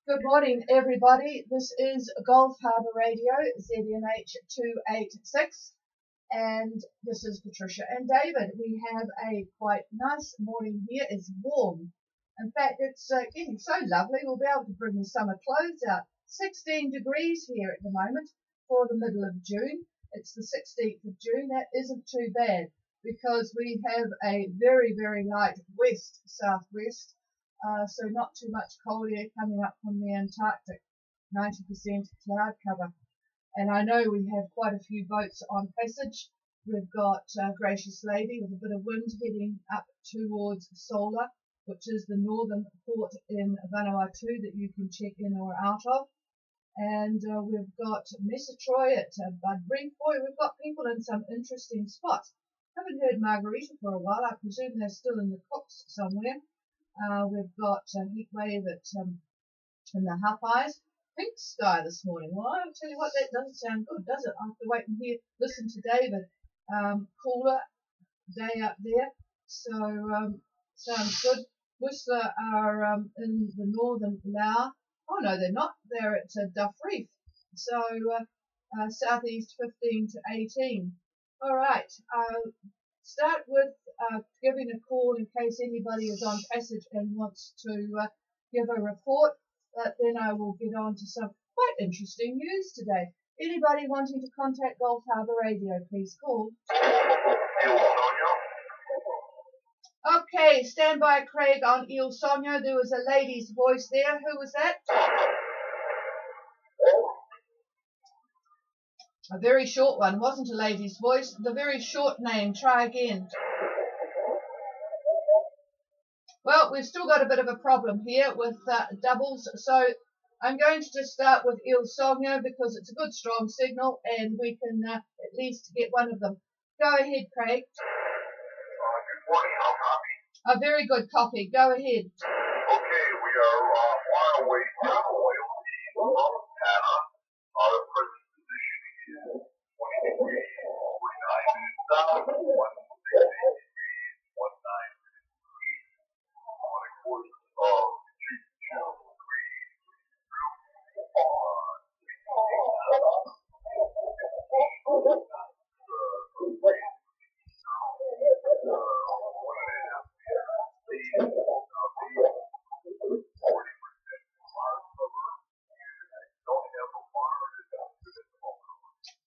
Good morning, everybody. This is Gulf Harbour Radio, ZNH 286, and this is Patricia and David. We have a quite nice morning here. It's warm. In fact, it's getting so lovely. We'll be able to bring the summer clothes out. 16 degrees here at the moment for the middle of June. It's the 16th of June. That isn't too bad because we have a very, very light west-southwest. So not too much cold air coming up from the Antarctic, 90% cloud cover. And I know we have quite a few boats on passage. We've got Gracious Lady with a bit of wind heading up towards Solar, which is the northern port in Vanuatu that you can check in or out of. And we've got Messatroy at Budbury. We've got people in some interesting spots. Haven't heard Margarita for a while. I presume they're still in the Cooks somewhere. We've got Heatwave at in the Half-Eyes. Pink sky this morning. Well, I'll tell you what, that doesn't sound good, does it? I have to wait and listen to David. Cooler day up there, so sounds good. Whistler are in the northern Lao. Oh no, they're not. They're at Duff Reef. So southeast 15 to 18. All right. Start with giving a call in case anybody is on passage and wants to give a report. Then I will get on to some quite interesting news today. Anybody wanting to contact Gulf Harbour Radio, please call. Okay, stand by, Craig, on Il Sogno. There was a lady's voice there. Who was that? A very short one. Wasn't a lady's voice. The very short name. Try again. Well, we've still got a bit of a problem here with doubles, so I'm going to just start with Il Sogno because it's a good strong signal and we can at least get one of them. Go ahead, Craig. Good morning, I'll copy. A very good copy. Go ahead. Okay, we are far away from oil. Montana, our present position is 20 degrees, 49 minutes south, 160 degrees, 19 minutes east, on a course of 22 degrees,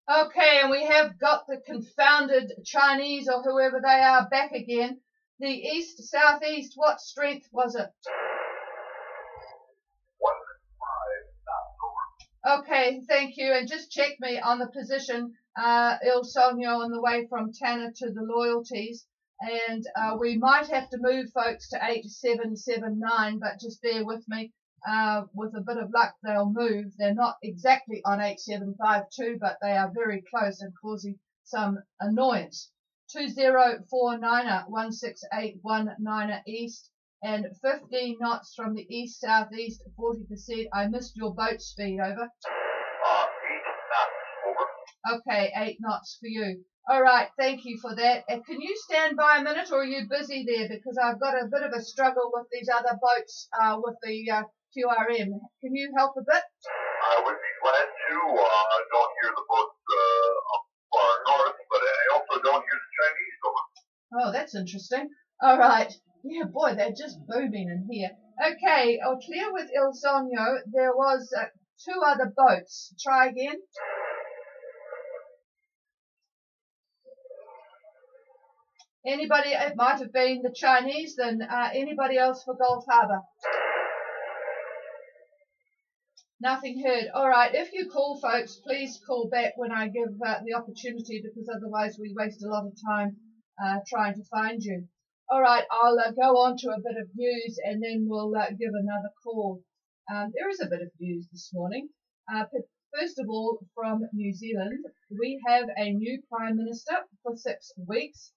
Okay, and we have got the confounded Chinese or whoever they are back again. The east, southeast, what strength was it? 105 knots. Okay, thank you. And just check me on the position, Il Sogno on the way from Tanna to the Loyalties. And we might have to move folks to 8779, but just bear with me. With a bit of luck, they'll move. They're not exactly on 8752, but they are very close and causing some annoyance. 2049er 16819er east and 15 knots from the east southeast 40%. I missed your boat speed. Over. 8 knots. Over. Okay, 8 knots for you. All right, thank you for that. Can you stand by a minute, or are you busy there? Because I've got a bit of a struggle with these other boats with the QRM. Can you help a bit? I would be glad to. I don't hear the boats up far north, but I also don't hear the Chinese over. Oh, that's interesting. All right. Yeah, boy, they're just booming in here. Okay, I'll clear with Il Sogno. There was 2 other boats. Try again. Anybody? It might have been the Chinese. Then anybody else for Gulf Harbour? Nothing heard. All right. If you call, folks, please call back when I give the opportunity, because otherwise we waste a lot of time trying to find you. All right. I'll go on to a bit of news and then we'll give another call. There is a bit of news this morning. First of all, from New Zealand, we have a new Prime Minister for 6 weeks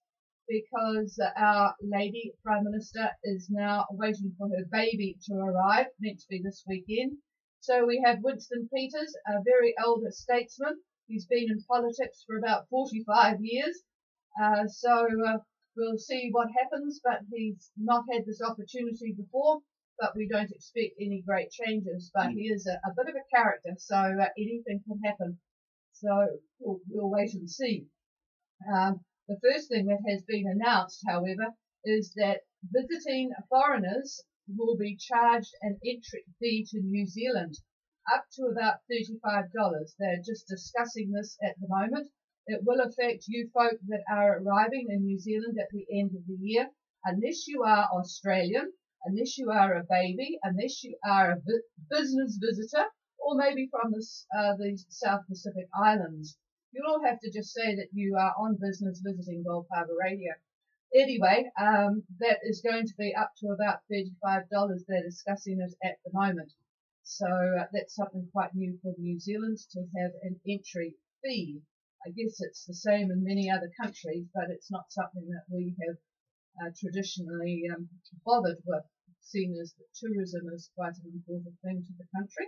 because our lady Prime Minister is now waiting for her baby to arrive, meant to be this weekend. So we have Winston Peters, a very elder statesman. He's been in politics for about 45 years. So we'll see what happens, but he's not had this opportunity before. but we don't expect any great changes. But he is a bit of a character, so anything can happen. So we'll wait and see. The first thing that has been announced, however, is that visiting foreigners will be charged an entry fee to New Zealand, up to about $35. They're just discussing this at the moment. It will affect you folk that are arriving in New Zealand at the end of the year, unless you are Australian, unless you are a baby, unless you are a business visitor, or maybe from the South Pacific Islands. You'll all have to just say that you are on business visiting Gulf Harbour Radio. Anyway, that is going to be up to about $35. They're discussing it at the moment. So that's something quite new for New Zealand, to have an entry fee. I guess it's the same in many other countries, but it's not something that we have traditionally bothered with, seen as that tourism is quite an important thing to the country.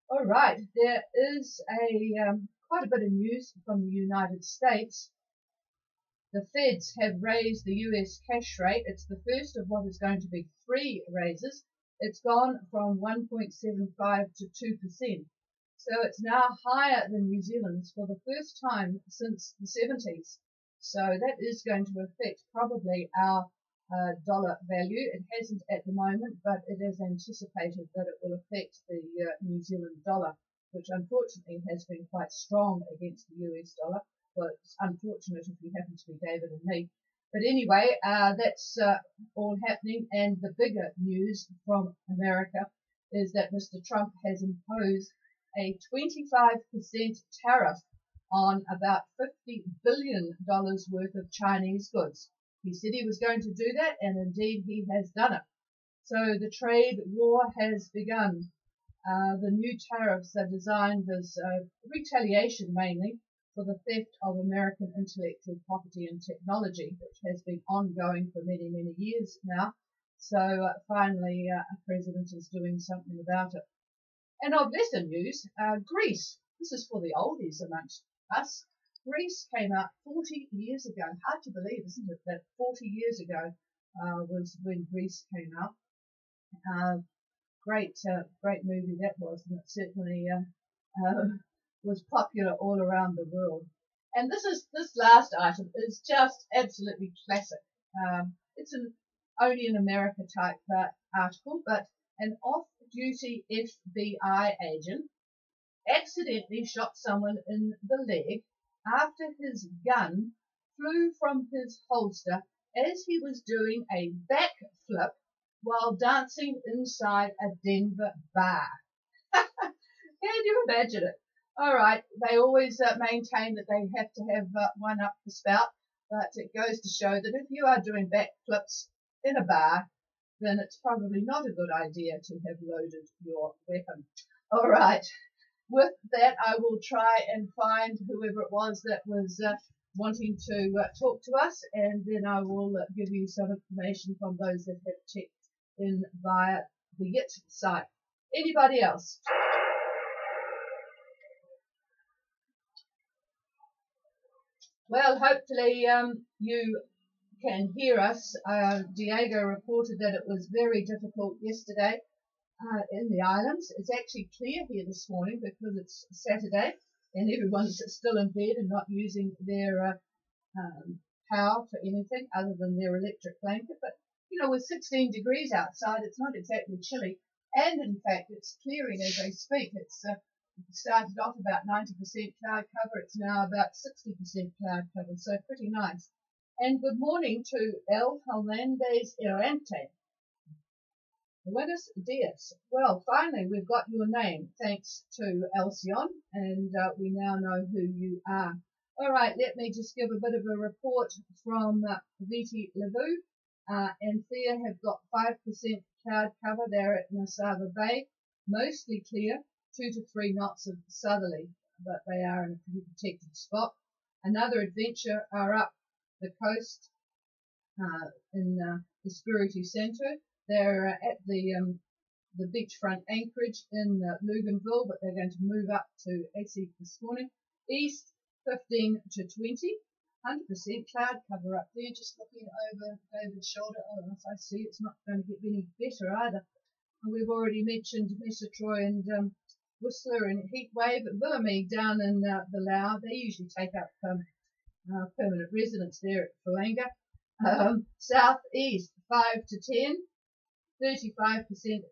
All right, there is quite a bit of news from the United States. The Feds have raised the US cash rate. It's the first of what is going to be 3 raises. It's gone from 1.75 to 2%. So it's now higher than New Zealand's for the first time since the 70s. So that is going to affect probably our dollar value. It hasn't at the moment, but it is anticipated that it will affect the New Zealand dollar, which unfortunately has been quite strong against the US dollar. Well, it's unfortunate if you happen to be David and me. But anyway, that's all happening. And the bigger news from America is that Mr. Trump has imposed a 25% tariff on about $50 billion worth of Chinese goods. He said he was going to do that, and indeed he has done it. So the trade war has begun. The new tariffs are designed as retaliation mainly for the theft of American intellectual property and technology, which has been ongoing for many, many years now. So finally, a president is doing something about it. And of lesser news, Greece. This is for the oldies amongst us. Greece came out 40 years ago. Hard to believe, isn't it, that 40 years ago was when Greece came out. Great movie that was, and it certainly was popular all around the world. And this last item is just absolutely classic. It's only an America type article, but an off-duty FBI agent accidentally shot someone in the leg after his gun flew from his holster as he was doing a backflip while dancing inside a Denver bar. Can you imagine it? All right, they always maintain that they have to have one up the spout, but it goes to show that if you are doing backflips in a bar, then it's probably not a good idea to have loaded your weapon. All right, with that, I will try and find whoever it was that was wanting to talk to us, and then I will give you some information from those that have checked in via the YIT site. Anybody else? Well, hopefully you can hear us. Diego reported that it was very difficult yesterday in the islands. It's actually clear here this morning because it's Saturday and everyone's still in bed and not using their power for anything other than their electric blanket. But, you know, with 16 degrees outside, it's not exactly chilly. And, in fact, it's clearing as I speak. It's started off about 90% cloud cover. It's now about 60% cloud cover, so pretty nice. And good morning to El Hernandez Errante. Buenos dias. Well, finally, we've got your name, thanks to Alcyon, and we now know who you are. All right, let me just give a bit of a report from Viti Levu. Anthea have got 5% cloud cover. They're at Nasava Bay, mostly clear, 2 to 3 knots of southerly, but they are in a pretty protected spot. Another Adventure are up the coast in Espiritu Santo. They're at the beachfront anchorage in Luganville, but they're going to move up to Essie this morning. East, 15 to 20, 100% cloud cover up there. Just looking over David's shoulder. Oh, as I see, it's not going to get any better either. we've already mentioned Messatroy and Whistler and Heatwave. Villamig down in the Lau, they usually take up permanent residence there at Falanga. Southeast 5 to 10, 35%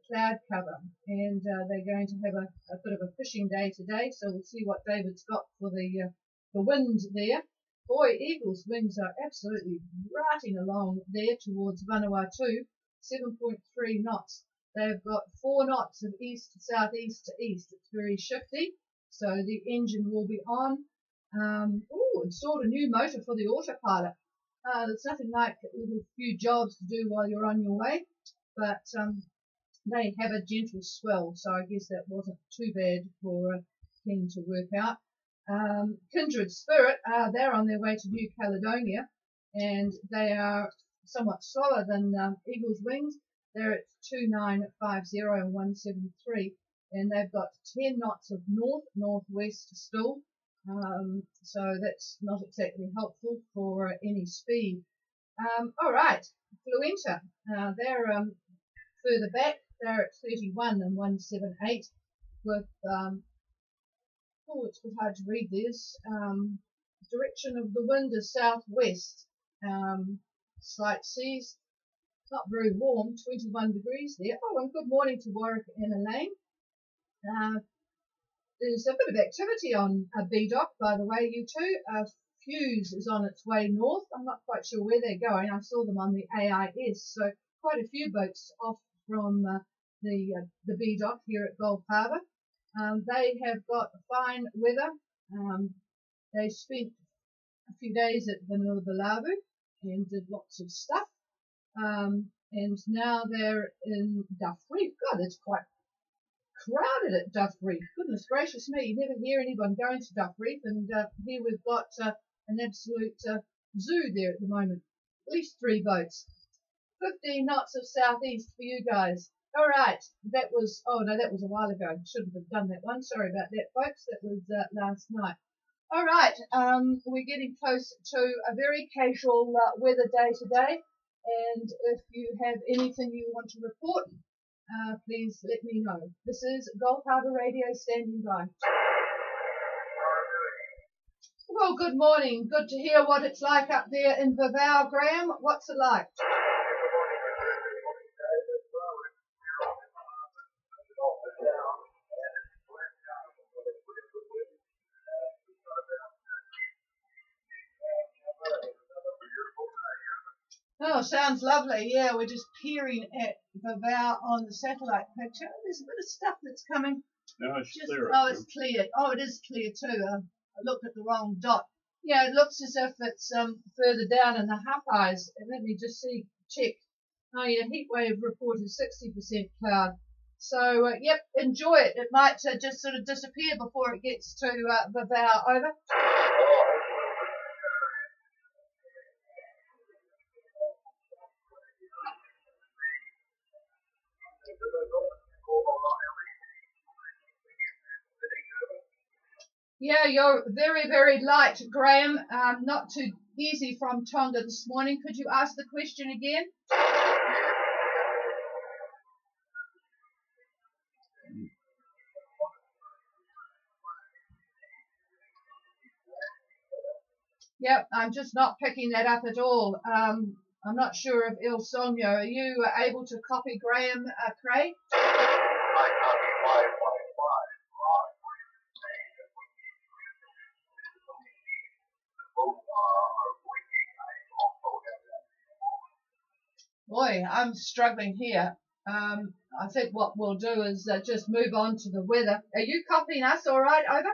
cloud cover, and they're going to have a bit of a fishing day today, so we'll see what David's got for the wind there. Boy, Eagles' winds are absolutely rotting along there towards Vanuatu, 7.3 knots. They've got 4 knots of east, southeast to east. It's very shifty, so the engine will be on. Installed a new motor for the autopilot. There's nothing like a little few jobs to do while you're on your way, but they have a gentle swell, so I guess that wasn't too bad for Ken to work out. Kindred Spirit, they're on their way to New Caledonia, and they are somewhat slower than Eagle's Wings. They're at 2950 and 173, and they've got 10 knots of north-northwest still, so that's not exactly helpful for any speed. All right, Fluenta, they're further back. They're at 31 and 178 with it's a bit hard to read this. Direction of the wind is southwest. Slight seas, not very warm, 21 degrees there. Oh, and good morning to Warwick and Elaine. There's a bit of activity on B-Dock, by the way, you two. Fuse is on its way north. I'm not quite sure where they're going. I saw them on the AIS, so quite a few boats off from the B-Dock here at Gulf Harbour. They have got fine weather. They spent a few days at Vanilla Balabu and did lots of stuff. And now they're in Duff Reef. God, it's quite crowded at Duff Reef. Goodness gracious me, you never hear anyone going to Duff Reef. And here we've got an absolute zoo there at the moment. At least 3 boats. 15 knots of southeast for you guys. All right, that was, oh no, that was a while ago. Shouldn't have done that one. Sorry about that, folks. That was last night. All right, we're getting close to a very casual weather day today. And if you have anything you want to report, please let me know. This is Gulf Harbour Radio standing by. Well, good morning. Good to hear what it's like up there in Vavau, Graham. What's it like? Oh, sounds lovely. Yeah, we're just peering at Vavau on the satellite picture. There's a bit of stuff that's coming. No, it's clear. Oh, it's clear. Oh, it is clear too. I looked at the wrong dot. Yeah, it looks as if it's further down in the Hawkeyes. Let me just check. Oh yeah, heatwave report is 60% cloud. So, yep, enjoy it. It might just sort of disappear before it gets to Vavau. Over. Yeah, you're very, very light, Graham. Not too easy from Tonga this morning. Could you ask the question again? Yep, I'm just not picking that up at all. I'm not sure if Il Sogno, are you able to copy Graham, Craig? Boy, I'm struggling here. I think what we'll do is just move on to the weather. Are you copying us all right? Over?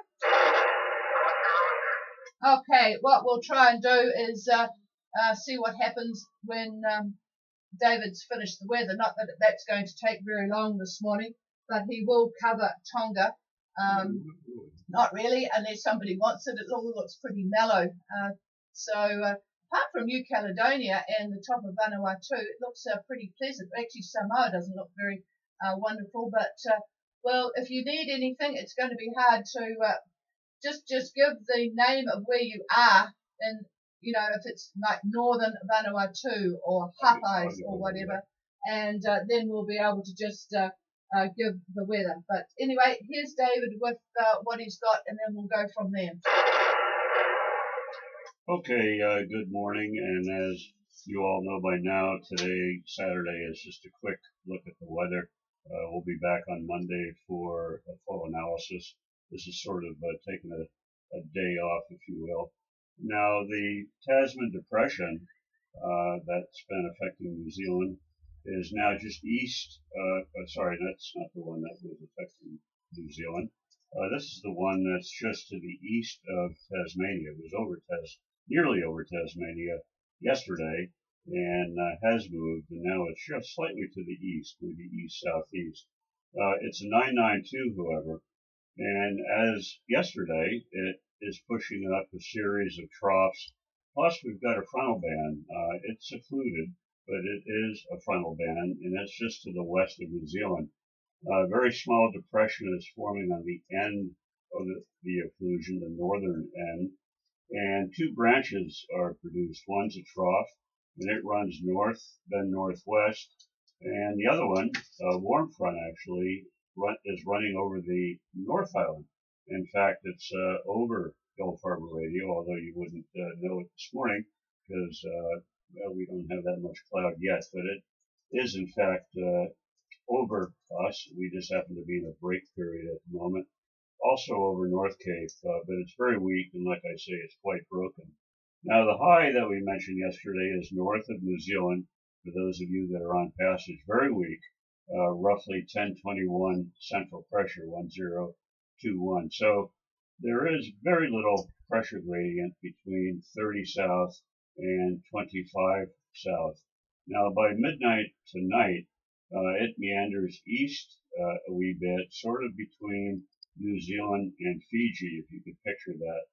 Okay, what we'll try and do is see what happens when David's finished the weather. Not that that's going to take very long this morning, but he will cover Tonga. Not really, unless somebody wants it. It all looks pretty mellow. Apart from New Caledonia and the top of Vanuatu, it looks pretty pleasant. Actually, Samoa doesn't look very wonderful, but well, if you need anything, it's going to be hard to just give the name of where you are, and you know if it's like northern Vanuatu or Hawkeyes or whatever, and then we'll be able to just give the weather. But anyway, here's David with what he's got, and then we'll go from there. Okay, good morning, and as you all know by now, today, Saturday, is just a quick look at the weather. We'll be back on Monday for a full analysis. This is sort of taking a day off, if you will. Now, the Tasman Depression that's been affecting New Zealand is now just east. Sorry, that's not the one that was affecting New Zealand. This is the one that's just to the east of Tasmania. It was nearly over Tasmania yesterday, and has moved, and now it's just slightly to the east, maybe east-southeast. It's a 992, however, and as yesterday, it is pushing up a series of troughs. Plus, we've got a frontal band. It's secluded, but it is a frontal band, and it's just to the west of New Zealand. A very small depression is forming on the end of the occlusion, the northern end, and two branches are produced. One's a trough, and it runs north, then northwest, and the other one, a warm front actually, is running over the North Island. In fact, it's over Gulf Harbor Radio, although you wouldn't know it this morning because well, we don't have that much cloud yet, but it is in fact over us. We just happen to be in a break period at the moment. Also over North Cape, but it's very weak, and like I say, it's quite broken. Now, the high that we mentioned yesterday is north of New Zealand. For those of you that are on passage, very weak, roughly 1021 central pressure, 1021. So there is very little pressure gradient between 30 south and 25 south. Now, by midnight tonight, it meanders east a wee bit, sort of between New Zealand and Fiji, if you could picture that.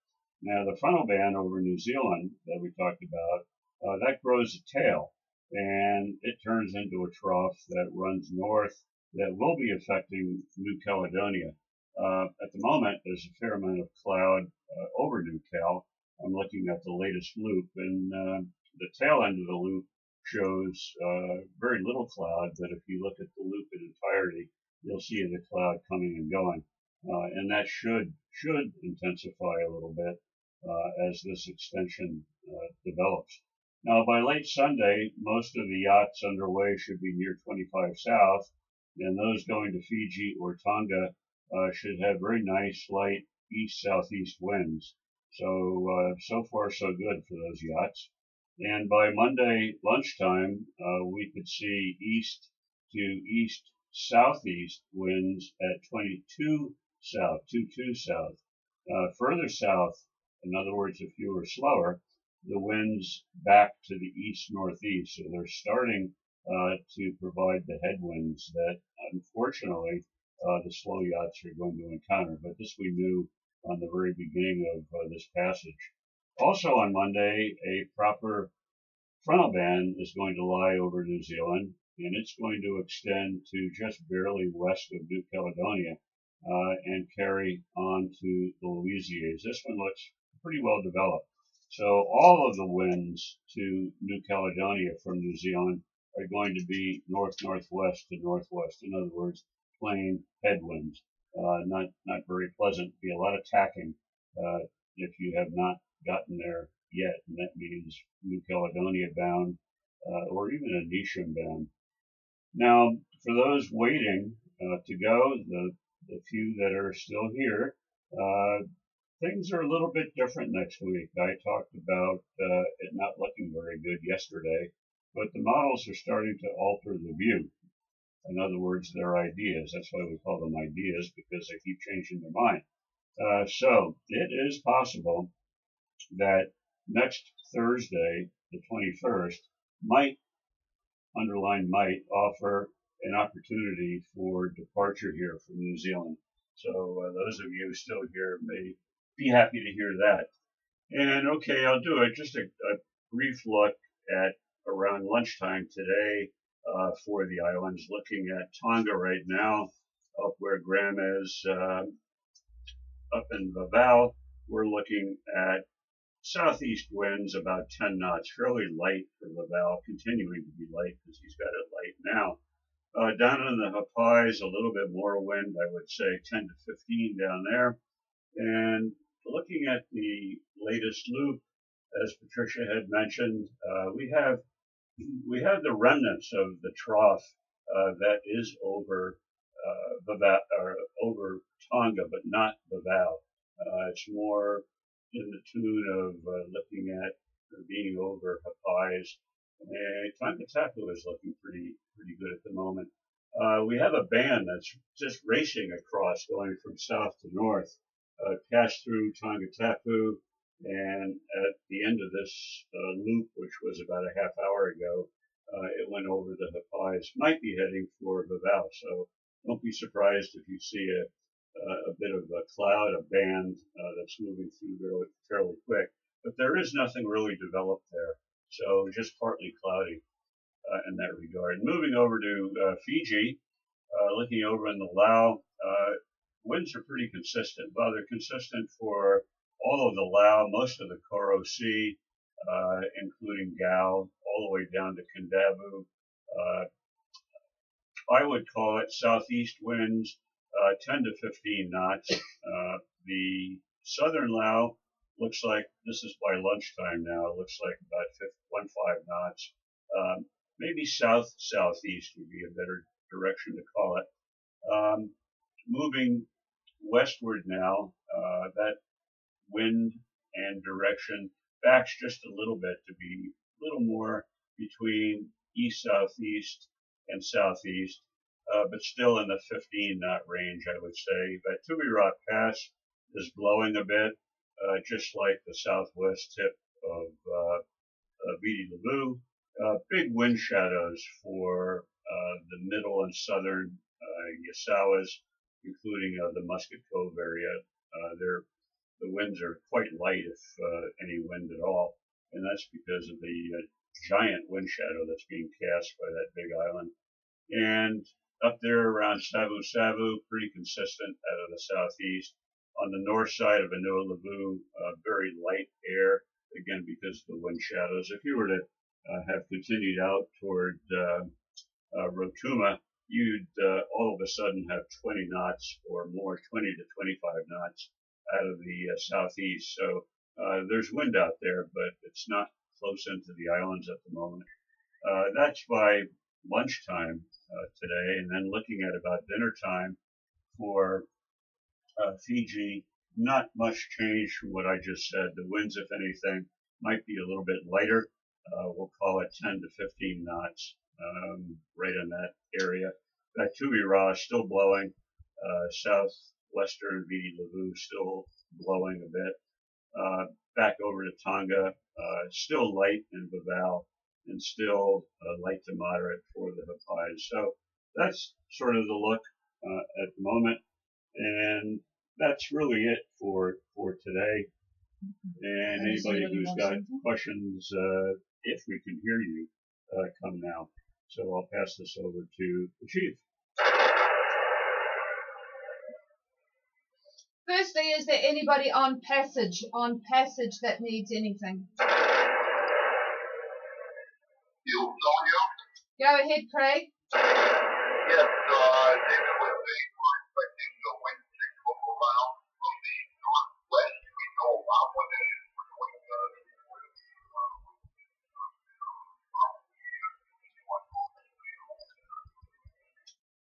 Now, the frontal band over New Zealand that we talked about, that grows a tail, and it turns into a trough that runs north that will be affecting New Caledonia. At the moment, there's a fair amount of cloud over New Cal. I'm looking at the latest loop, and the tail end of the loop shows very little cloud, but if you look at the loop in entirety, you'll see the cloud coming and going. And that should intensify a little bit as this extension develops. Now, by late Sunday, most of the yachts underway should be near 25 south, and those going to Fiji or Tonga should have very nice light east-southeast winds. So, so far so good for those yachts. And by Monday lunchtime, we could see east to east-southeast winds at 22 south, 22 south. Further south, in other words, if you were slower, the winds back to the east-northeast. So they're starting to provide the headwinds that, unfortunately, the slow yachts are going to encounter. But this we knew on the very beginning of this passage. Also on Monday, a proper frontal band is going to lie over New Zealand, and it's going to extend to just barely west of New Caledonia and carry on to the Louisiades. This one looks pretty well developed. So all of the winds to New Caledonia from New Zealand are going to be north-northwest to northwest. In other words, plain headwinds. Not very pleasant. Be a lot of tacking if you have not gotten there yet, and that means New Caledonia bound or even Aneityum bound. Now, for those waiting to go, the few that are still here, things are a little bit different next week. I talked about it not looking very good yesterday, but the models are starting to alter the view. In other words, their ideas. That's why we call them ideas, because they keep changing their mind. So it is possible that next Thursday, the 21st, might, underline might, offer an opportunity for departure here from New Zealand. So those of you still here may be happy to hear that. And okay, I'll do it. Just a brief look at around lunchtime today for the islands, looking at Tonga right now, up where Graham is, up in Vavau. We're looking at southeast winds about 10 knots, fairly light for Vavau, continuing to be light because he's got it light now. Down in the Hapais, a little bit more wind, I would say 10 to 15 down there. And looking at the latest loop, as Patricia had mentioned, we have the remnants of the trough that is over over Tonga, but not Vavau. It's more in the tune of looking at being over Hapais. Tonga Tapu is looking pretty good at the moment. We have a band that's just racing across, going from south to north, passed through Tonga Tapu, and at the end of this loop, which was about a half hour ago, it went over the Hapais. Might be heading for Vavau, so don't be surprised if you see a bit of a cloud, a band that's moving through fairly quick. But there is nothing really developed there, so just partly cloudy in that regard. Moving over to Fiji, looking over in the Lau, winds are pretty consistent. Well, they're consistent for all of the Lau, most of the Koro Sea, including Gao, all the way down to Kendavu. I would call it southeast winds, 10 to 15 knots. The southern Lau looks like, this is by lunchtime now, it looks like about 15 knots. Maybe south-southeast would be a better direction to call it. Moving westward now, that wind and direction backs just a little bit to be a little more between east-southeast and southeast, but still in the 15-knot range, I would say. But Tubirat Pass is blowing a bit, just like the southwest tip of Viti Levu. Big wind shadows for the middle and southern Yasawas, including the Muscat Cove area. The winds are quite light, if any wind at all, and that's because of the giant wind shadow that's being cast by that big island. And up there around Savu Savu, pretty consistent out of the southeast. On the north side of Anua Levu, very light air, again because of the wind shadows. If you were to have continued out toward Rotuma, you'd all of a sudden have 20 knots or more, 20 to 25 knots out of the southeast. So there's wind out there, but it's not close into the islands at the moment. That's by lunchtime today, and then looking at about dinner time for Fiji, not much change from what I just said. The winds, if anything, might be a little bit lighter. We'll call it 10 to 15 knots right in that area. That Tubirat still blowing, southwestern Viti Levu still blowing a bit. Back over to Tonga, still light in Vavau, and still light to moderate for the Hapais. So that's sort of the look at the moment, and that's really it for today. And anybody who's got questions, if we can hear you, come now. So I'll pass this over to the chief. Firstly, is there anybody on passage that needs anything? You, Sonia? Go ahead, Craig. Yes, David was saying we're expecting the wind to come around from the northwest. We know about what it is. We're going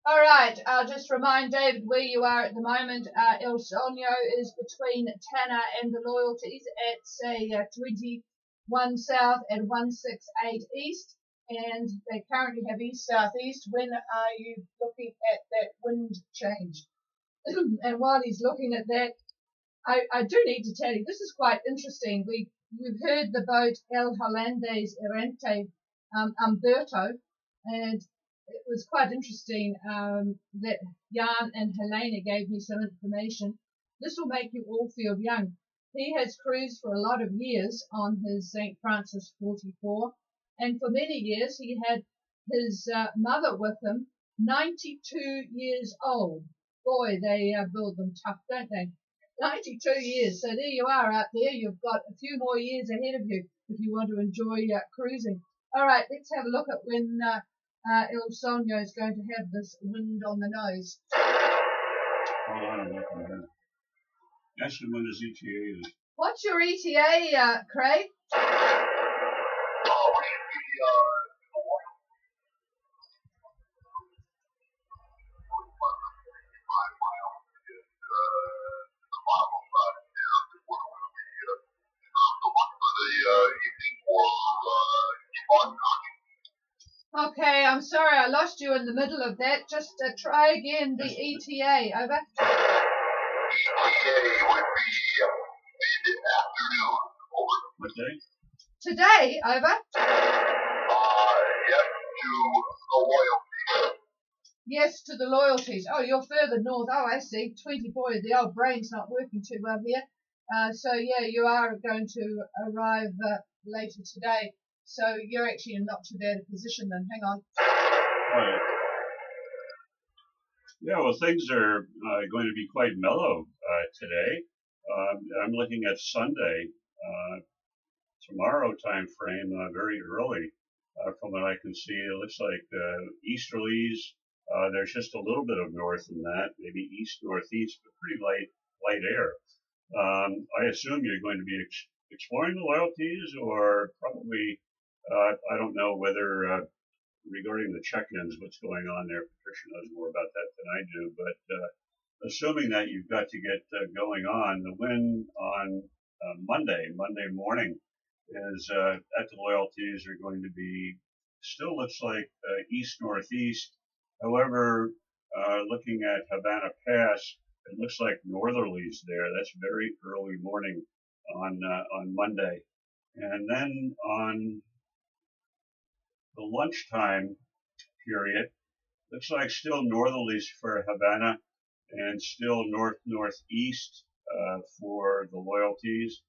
All right, I'll just remind David where you are at the moment. El Sonio is between Tanna and the Loyalties at, say, 21 south and 168 east, and they currently have east-southeast. When are you looking at that wind change? And while he's looking at that, I do need to tell you, this is quite interesting. We've heard the boat El Holandés Errante Umberto, and it was quite interesting that Jan and Helena gave me some information. This will make you all feel young. He has cruised for a lot of years on his St. Francis 44, and for many years he had his mother with him, 92 years old. Boy, they build them tough, don't they? 92 years. So there you are out there. You've got a few more years ahead of you if you want to enjoy cruising. All right, let's have a look at when Il Sogno is going to have this wind on the nose. Hold on, I'm looking at it. Ask him what his ETA is. What's your ETA, Craig? We should be in the water. 45 miles is the bottom side here. We're going to be so much for the evening for keep on talking. Okay, I'm sorry I lost you in the middle of that. Just try again the ETA. Over. ETA would be mid-afternoon. Over. What day? Today, over. Yes to the loyalty. Yes to the loyalties. Oh, you're further north. Oh, I see. 24. The old brain's not working too well here. So yeah, you are going to arrive later today. So you're actually in not too bad a position then. Hang on. Right. Yeah, well, things are going to be quite mellow today. I'm looking at Sunday, tomorrow time frame, very early. From what I can see, it looks like easterlies. There's just a little bit of north in that, maybe east-northeast, but pretty light air. I assume you're going to be exploring the loyalties, or probably, I don't know whether regarding the check-ins, what's going on there. Patricia knows more about that than I do, but assuming that you've got to get going on, the wind on Monday morning is at the loyalties are going to be, still looks like east-northeast. However, looking at Havana Pass, it looks like northerlies there. That's very early morning on Monday. And then on the lunchtime period, looks like still northerlies for Havana and still north-northeast for the loyalties.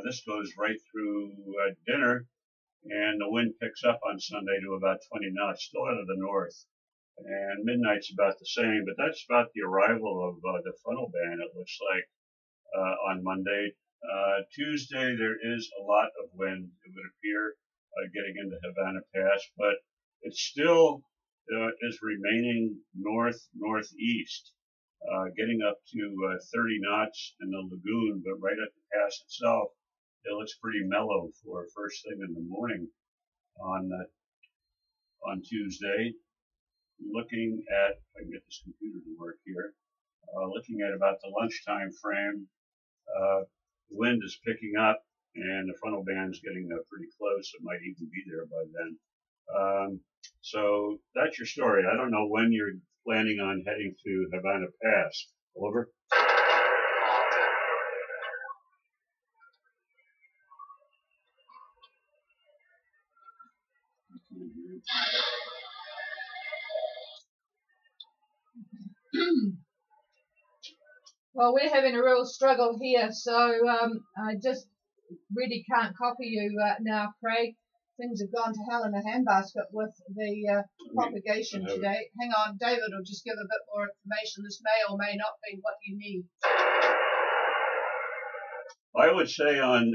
This goes right through dinner, and the wind picks up on Sunday to about 20 knots, still out of the north. And midnight's about the same, but that's about the arrival of the frontal band, it looks like, on Monday. Tuesday, there is a lot of wind, it would appear, getting into Havana Pass, but it still is remaining northeast, getting up to 30 knots in the lagoon, but right at the pass itself, it looks pretty mellow for first thing in the morning on Tuesday. Looking at, if I can get this computer to work here, looking at about the lunchtime frame, the wind is picking up and the frontal band's getting pretty close. It might even be there by then. So that's your story. I don't know when you're planning on heading to Havana Pass. Over. Well, we're having a real struggle here, so I just really can't copy you now, Craig. Things have gone to hell in a handbasket with the propagation today. Hang on, David will just give a bit more information. This may or may not be what you need. I would say on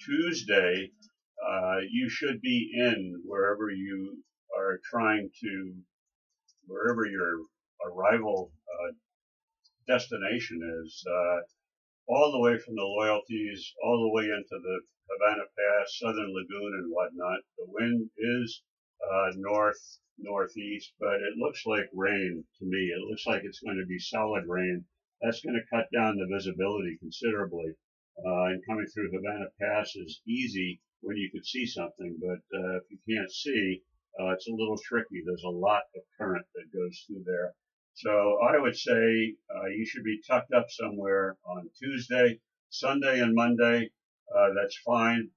Tuesday, you should be in wherever you are wherever your arrival destination is, all the way from the loyalties, all the way into the Havana Pass, Southern Lagoon and whatnot. The wind is northeast, but it looks like rain to me. It looks like it's going to be solid rain. That's going to cut down the visibility considerably. And coming through Havana Pass is easy when you could see something, but if you can't see, it's a little tricky. There's a lot of current that goes through there. So I would say you should be tucked up somewhere on Tuesday, Sunday, and Monday. That's fine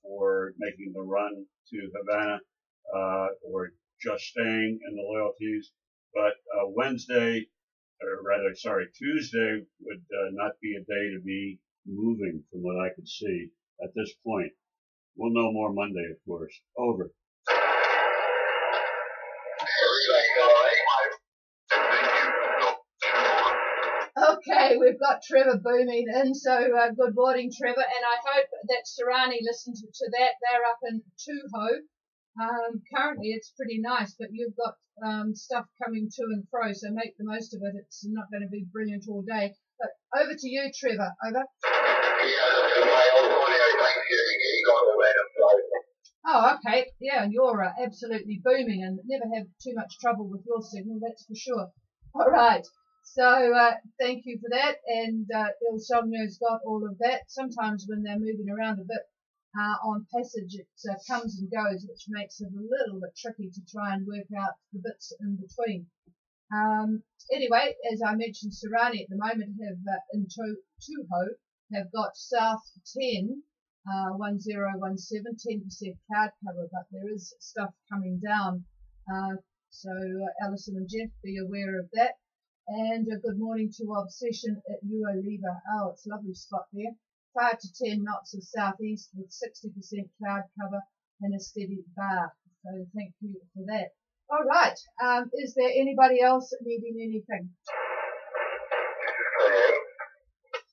for making the run to Havana or just staying in the loyalties. But Tuesday would not be a day to be moving from what I could see at this point. We'll know more Monday, of course. Over. Okay, we've got Trevor booming in, so good morning, Trevor, and I hope that Serrani listened to that. They're up in Tuho, Currently it's pretty nice, but you've got stuff coming to and fro, so make the most of it. It's not going to be brilliant all day. But over to you, Trevor. Over. Oh, okay. Yeah, and you're absolutely booming and never have too much trouble with your signal, that's for sure. All right. So thank you for that. And Il Sogno's got all of that. Sometimes when they're moving around a bit on passage, it comes and goes, which makes it a little bit tricky to try and work out the bits in between. Anyway, as I mentioned, Serrani at the moment have in Tuho have got south 10, 1017, 10% cloud cover, but there is stuff coming down. So Alison and Jeff, be aware of that. And a good morning to Obsession at Uoliva. Oh, it's a lovely spot there. 5 to 10 knots of southeast with 60% cloud cover and a steady bar. So thank you for that. All right. Is there anybody else needing anything?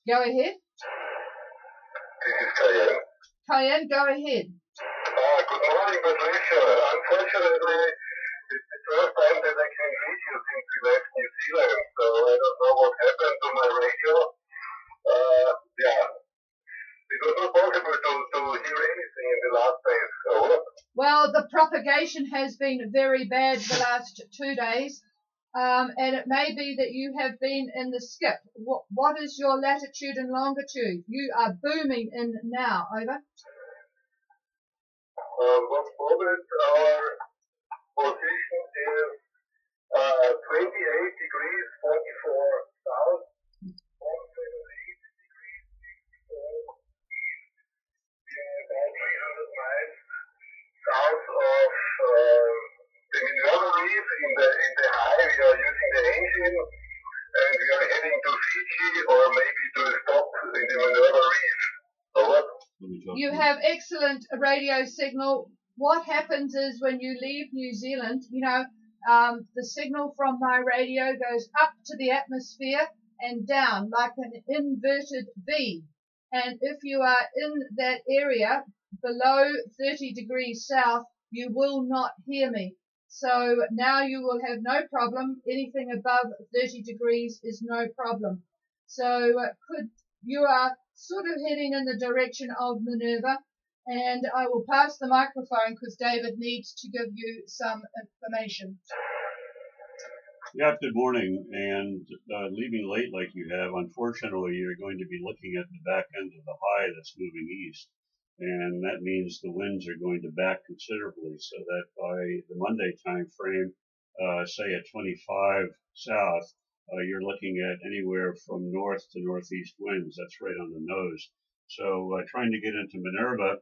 Go ahead. This is Cayenne. Cayenne, go ahead. Good morning, Patricia. Unfortunately, it's the first time that I can read you since we left New Zealand, so I don't know what happened to my radio. It was not possible to hear anything in the last days. Over. Well, the propagation has been very bad the last 2 days, and it may be that you have been in the skip. What is your latitude and longitude? You are booming in now. Over. What moment our position is 28 degrees 44 south, 178 degrees 64 east, about 300 miles south of the Minerva Reef. In the high, we are using the engine, and we are heading to Fiji or maybe to a stop in the Minerva Reef. Over. You have excellent radio signal. What happens is when you leave New Zealand, the signal from my radio goes up to the atmosphere and down like an inverted V. And if you are in that area below 30 degrees south, you will not hear me. So now you will have no problem. Anything above 30 degrees is no problem. So you are sort of heading in the direction of Minerva, and I will pass the microphone because David needs to give you some information. Yeah, good morning. And leaving late like you have, unfortunately, you're going to be looking at the back end of the high that's moving east. And that means the winds are going to back considerably, so that by the Monday time frame, say at 25 south, you're looking at anywhere from north to northeast winds. That's right on the nose. So trying to get into Minerva,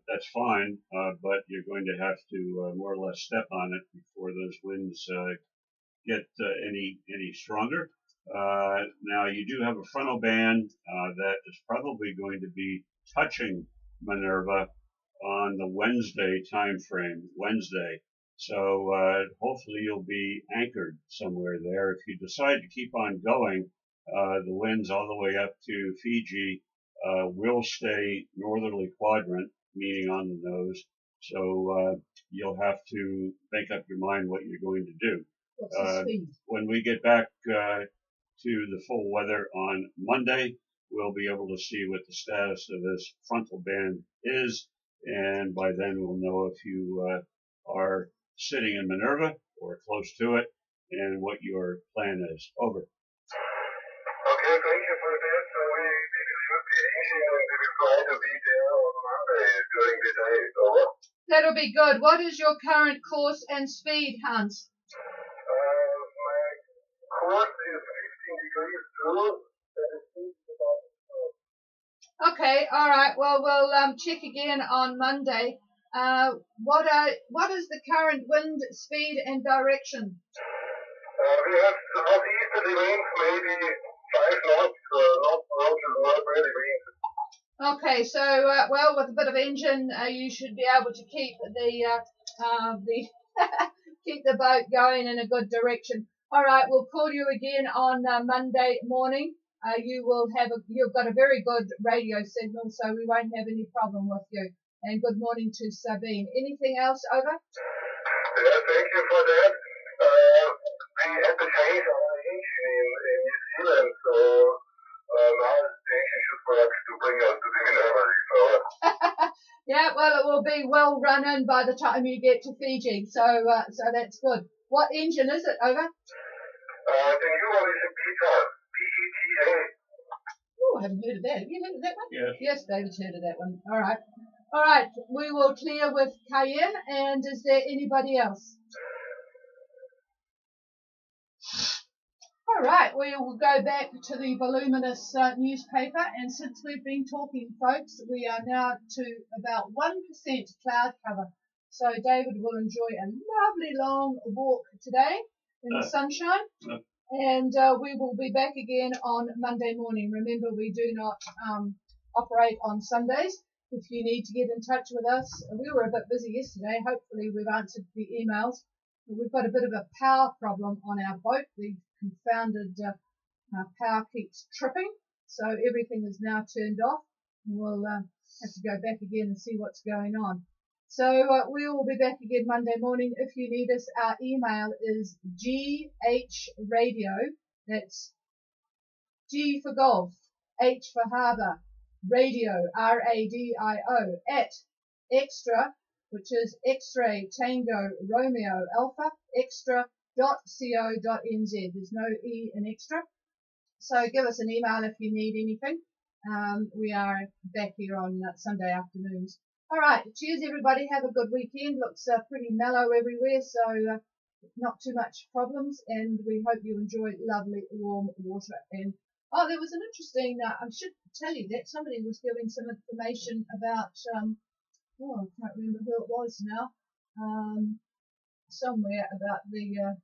that's fine, but you're going to have to more or less step on it before those winds get any stronger. Now you do have a frontal band that is probably going to be touching Minerva on the Wednesday time frame, Wednesday. So hopefully you'll be anchored somewhere there. If you decide to keep on going, the winds all the way up to Fiji will stay northerly quadrant, meaning on the nose. So you'll have to make up your mind what you're going to do. What's the speed? When we get back to the full weather on Monday, we'll be able to see what the status of this frontal band is, and by then we'll know if you are sitting in Minerva or close to it, and what your plan is. Over. Okay, thank you for that. So we will use the engine and we will try to be there on Monday during the day. Over. That'll be good. What is your current course and speed, Hans? My course is 15 degrees through. Okay, all right. Well, we'll check again on Monday. What is the current wind speed and direction? We have southeasterly winds, maybe 5 knots, not really winds. Okay, so well, with a bit of engine, you should be able to keep keep the boat going in a good direction. All right, we'll call you again on Monday morning. You've got a very good radio signal, so we won't have any problem with you. And good morning to Sabine. Anything else, over? Yeah, thank you for that. We had the change our engine in New Zealand, so now the engine should work to bring us to the Canary. So. Yeah, well, it will be well run in by the time you get to Fiji, so that's good. What engine is it, over? The new one is a PETA, P-E-T-A. Oh, I haven't heard of that. Have you heard of that one? Yes. Yes, David's heard of that one. All right. All right, we will clear with Cayenne, and is there anybody else? All right, we will go back to the voluminous newspaper, and since we've been talking, folks, we are now to about 1% cloud cover. So David will enjoy a lovely long walk today in the sunshine, and we will be back again on Monday morning. Remember, we do not operate on Sundays. If you need to get in touch with us, we were a bit busy yesterday. Hopefully we've answered the emails. We've got a bit of a power problem on our boat. The confounded power keeps tripping, so everything is now turned off. We'll have to go back again and see what's going on. So we will be back again Monday morning. If you need us, our email is ghradio, that's G for golf, H for harbour, radio, R-A-D-I-O, at extra, which is X-ray Tango Romeo Alpha, extra.co.nz. There's no E in extra. So give us an email if you need anything. We are back here on Sunday afternoons. All right, cheers everybody. Have a good weekend. Looks pretty mellow everywhere, so not too much problems, and we hope you enjoy lovely warm water. And oh, there was an interesting, I should tell you that somebody was giving some information about, I can't remember who it was now, somewhere about the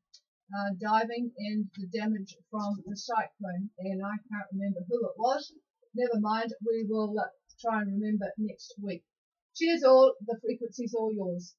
diving and the damage from the cyclone, and I can't remember who it was. Never mind, we will try and remember next week. Cheers all, the frequency's all yours.